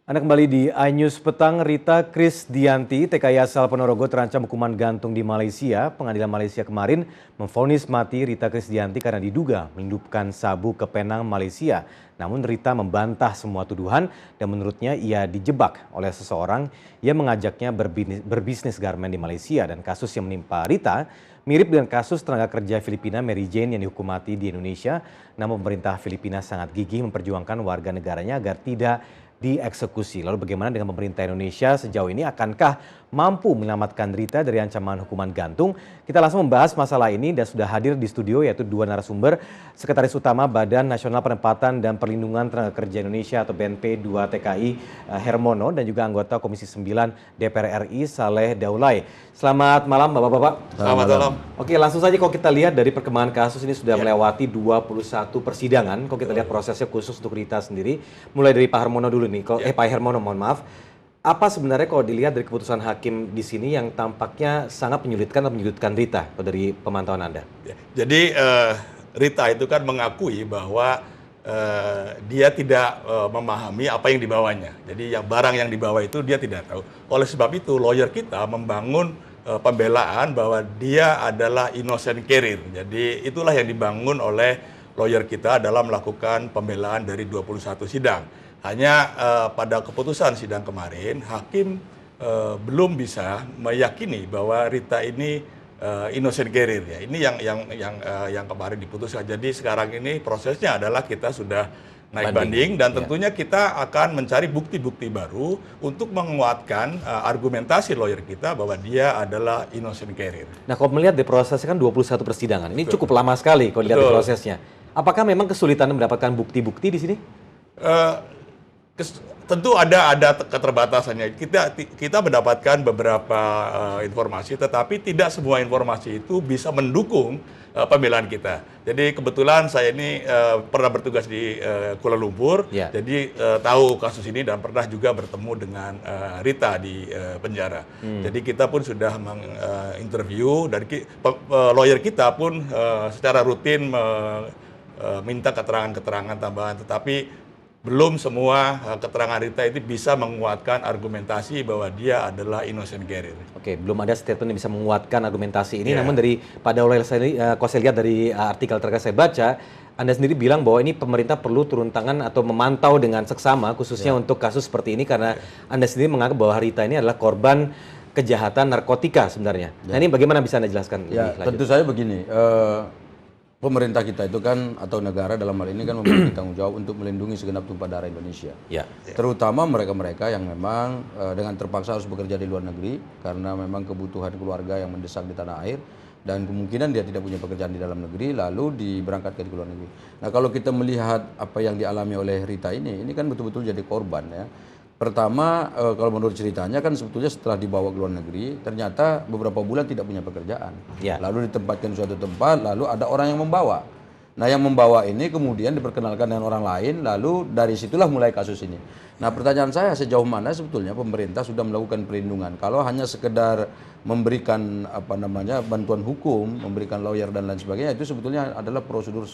Anda kembali di iNews Petang. Rita Krisdianti, TKI asal Ponorogo terancam hukuman gantung di Malaysia. Pengadilan Malaysia kemarin memvonis mati Rita Krisdianti karena diduga menyelundupkan sabu ke Penang, Malaysia. Namun Rita membantah semua tuduhan dan menurutnya ia dijebak oleh seseorang yang mengajaknya berbisnis garmen di Malaysia. Dan kasus yang menimpa Rita mirip dengan kasus tenaga kerja Filipina Mary Jane yang dihukum mati di Indonesia. Namun pemerintah Filipina sangat gigih memperjuangkan warga negaranya agar tidak dieksekusi. Lalu bagaimana dengan pemerintah Indonesia sejauh ini? Akankah mampu menyelamatkan Rita dari ancaman hukuman gantung? Kita langsung membahas masalah ini dan sudah hadir di studio yaitu dua narasumber. Sekretaris Utama Badan Nasional Penempatan dan Perlindungan Tenaga Kerja Indonesia atau BNP 2 TKI Hermono dan juga anggota Komisi 9 DPR RI Saleh Daulay. Selamat malam Bapak-Bapak. Selamat malam. Oke, langsung saja kalau kita lihat dari perkembangan kasus ini sudah melewati 21 persidangan. Kalau kita lihat prosesnya khusus untuk Rita sendiri, mulai dari Pak Hermono dulu nih. Pak Hermono, mohon maaf. Apa sebenarnya kalau dilihat dari keputusan hakim di sini yang tampaknya sangat menyulitkan Rita dari pemantauan Anda? Jadi Rita itu kan mengakui bahwa dia tidak memahami apa yang dibawanya. Jadi yang barang yang dibawa itu dia tidak tahu. Oleh sebab itu lawyer kita membangun pembelaan bahwa dia adalah innocent carrier. Jadi itulah yang dibangun oleh lawyer kita dalam melakukan pembelaan dari 21 sidang. Hanya pada keputusan sidang kemarin, hakim belum bisa meyakini bahwa Rita ini innocent carrier ya. Ini yang kemarin diputuskan. Jadi sekarang ini prosesnya adalah kita sudah naik banding dan tentunya kita akan mencari bukti-bukti baru untuk menguatkan argumentasi lawyer kita bahwa dia adalah innocent carrier. Nah, kalau melihat di prosesnya kan 21 persidangan. Ini cukup lama sekali kalau dilihat di prosesnya. Apakah memang kesulitan mendapatkan bukti-bukti di sini? Tentu ada keterbatasannya. Kita mendapatkan beberapa informasi, tetapi tidak semua informasi itu bisa mendukung pembelaan kita. Jadi kebetulan saya ini pernah bertugas di Kuala Lumpur, jadi tahu kasus ini dan pernah juga bertemu dengan Rita di penjara. Jadi kita pun sudah menginterview dan lawyer kita pun secara rutin minta keterangan-keterangan tambahan, tetapi belum semua keterangan Rita itu bisa menguatkan argumentasi bahwa dia adalah innocent carrier. Oke, belum ada statement yang bisa menguatkan argumentasi ini. Namun dari pada kalau saya lihat dari artikel terakhir saya baca, Anda sendiri bilang bahwa ini pemerintah perlu turun tangan atau memantau dengan seksama, khususnya untuk kasus seperti ini, karena Anda sendiri menganggap bahwa Rita ini adalah korban kejahatan narkotika sebenarnya. Nah, ini bagaimana bisa Anda jelaskan? Ya, tentu saja begini. Pemerintah kita itu kan atau negara dalam hal ini kan memiliki tanggung jawab untuk melindungi segenap tumpah darah Indonesia. Terutama mereka-mereka yang memang dengan terpaksa harus bekerja di luar negeri karena memang kebutuhan keluarga yang mendesak di tanah air dan kemungkinan dia tidak punya pekerjaan di dalam negeri lalu diberangkatkan ke luar negeri. Nah, kalau kita melihat apa yang dialami oleh Rita ini kan betul-betul jadi korban ya. Pertama, kalau menurut ceritanya kan sebetulnya setelah dibawa ke luar negeri, ternyata beberapa bulan tidak punya pekerjaan. Lalu ditempatkan di suatu tempat, lalu ada orang yang membawa. Nah, yang membawa ini kemudian diperkenalkan dengan orang lain, lalu dari situlah mulai kasus ini. Nah, pertanyaan saya sejauh mana sebetulnya pemerintah sudah melakukan perlindungan? Kalau hanya sekedar memberikan bantuan hukum, memberikan lawyer dan lain sebagainya, itu sebetulnya adalah prosedur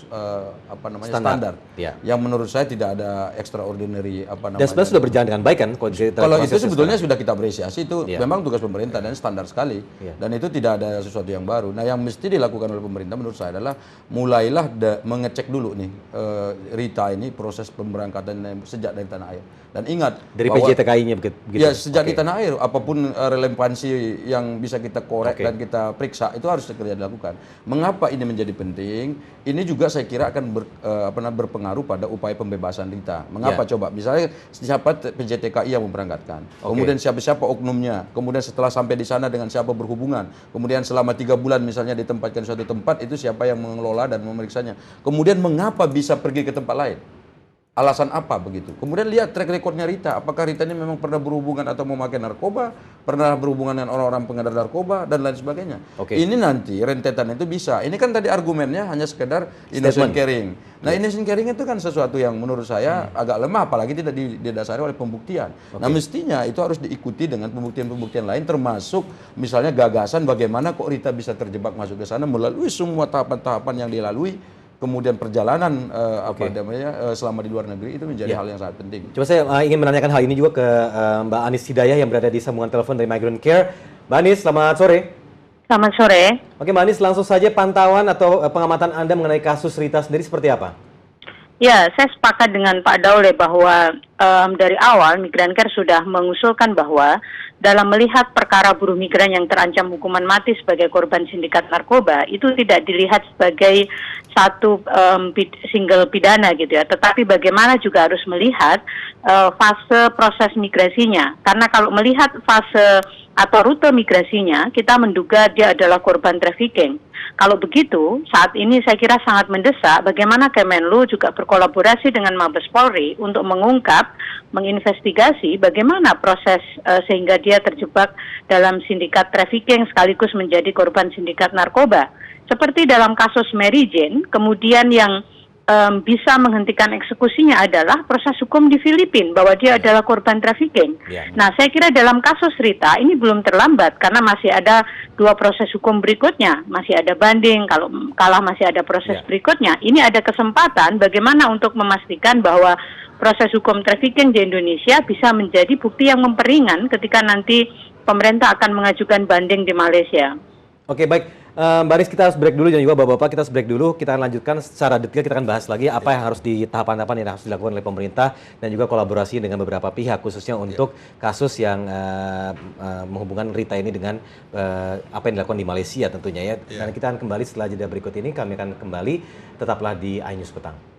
standar. Yang menurut saya tidak ada extraordinary Dan sebenarnya sudah berjalan dengan baik kan? Kalau itu sebetulnya sudah kita apresiasi, itu memang tugas pemerintah dan standar sekali. Dan itu tidak ada sesuatu yang baru. Nah, yang mesti dilakukan oleh pemerintah menurut saya adalah mulailah mengecek dulu nih Rita ini proses pemberangkatan sejak dari tanah air. Dan ingat dari PJTKI-nya begitu. Ya, sejak di tanah air apapun relevansi yang bisa kita korek dan kita periksa itu harus segera dilakukan. Mengapa ini menjadi penting? Ini juga saya kira akan berpengaruh pada upaya pembebasan Rita. Mengapa coba? Misalnya siapa PJTKI yang memberangkatkan, kemudian siapa oknumnya, kemudian setelah sampai di sana dengan siapa berhubungan, kemudian selama 3 bulan misalnya ditempatkan di suatu tempat, itu siapa yang mengelola dan memeriksanya. Kemudian mengapa bisa pergi ke tempat lain? Alasan apa begitu? Kemudian lihat track recordnya Rita. Apakah Rita ini memang pernah berhubungan atau memakai narkoba, pernah berhubungan dengan orang-orang pengedar narkoba dan lain sebagainya. Ini nanti rentetan itu bisa. Ini kan tadi argumennya hanya sekedar innocent carrying. Nah, innocent carrying itu kan sesuatu yang menurut saya agak lemah, apalagi tidak didasari oleh pembuktian. Nah, mestinya itu harus diikuti dengan pembuktian-pembuktian lain, termasuk misalnya gagasan bagaimana kok Rita bisa terjebak masuk ke sana melalui semua tahapan-tahapan yang dilalui. kemudian perjalanan selama di luar negeri itu menjadi hal yang sangat penting. Coba saya ingin menanyakan hal ini juga ke Mbak Anis Hidayah yang berada di sambungan telepon dari Migrant Care. Mbak Anis, selamat sore. Selamat sore. Oke, Mbak Anis, langsung saja pantauan atau pengamatan Anda mengenai kasus Rita sendiri seperti apa? Ya, saya sepakat dengan Pak Daule bahwa dari awal Migrant Care sudah mengusulkan bahwa dalam melihat perkara buruh migran yang terancam hukuman mati sebagai korban sindikat narkoba, itu tidak dilihat sebagai satu single pidana gitu ya, tetapi bagaimana juga harus melihat fase proses migrasinya. Karena kalau melihat fase atau rute migrasinya, kita menduga dia adalah korban trafficking. Kalau begitu, saat ini saya kira sangat mendesak bagaimana Kemenlu juga berkolaborasi dengan Mabes Polri untuk mengungkap, menginvestigasi bagaimana proses sehingga dia terjebak dalam sindikat trafficking sekaligus menjadi korban sindikat narkoba. Seperti dalam kasus Mary Jane, kemudian yang bisa menghentikan eksekusinya adalah proses hukum di Filipina bahwa dia adalah korban trafficking. Nah, saya kira dalam kasus Rita ini belum terlambat karena masih ada 2 proses hukum berikutnya, masih ada banding, kalau kalah masih ada proses berikutnya. Ini ada kesempatan bagaimana untuk memastikan bahwa proses hukum trafficking di Indonesia bisa menjadi bukti yang memperingan ketika nanti pemerintah akan mengajukan banding di Malaysia. Oke, baik. Mbak Anis, kita harus break dulu dan juga Bapak-Bapak kita harus break dulu. Kita akan lanjutkan secara detail, kita akan bahas lagi apa yang harus di tahapan-tahapan yang harus dilakukan oleh pemerintah dan juga kolaborasi dengan beberapa pihak khususnya untuk kasus yang menghubungkan Rita ini dengan apa yang dilakukan di Malaysia tentunya ya. Dan kita akan kembali setelah jeda berikut ini, kami akan kembali, tetaplah di iNews Petang.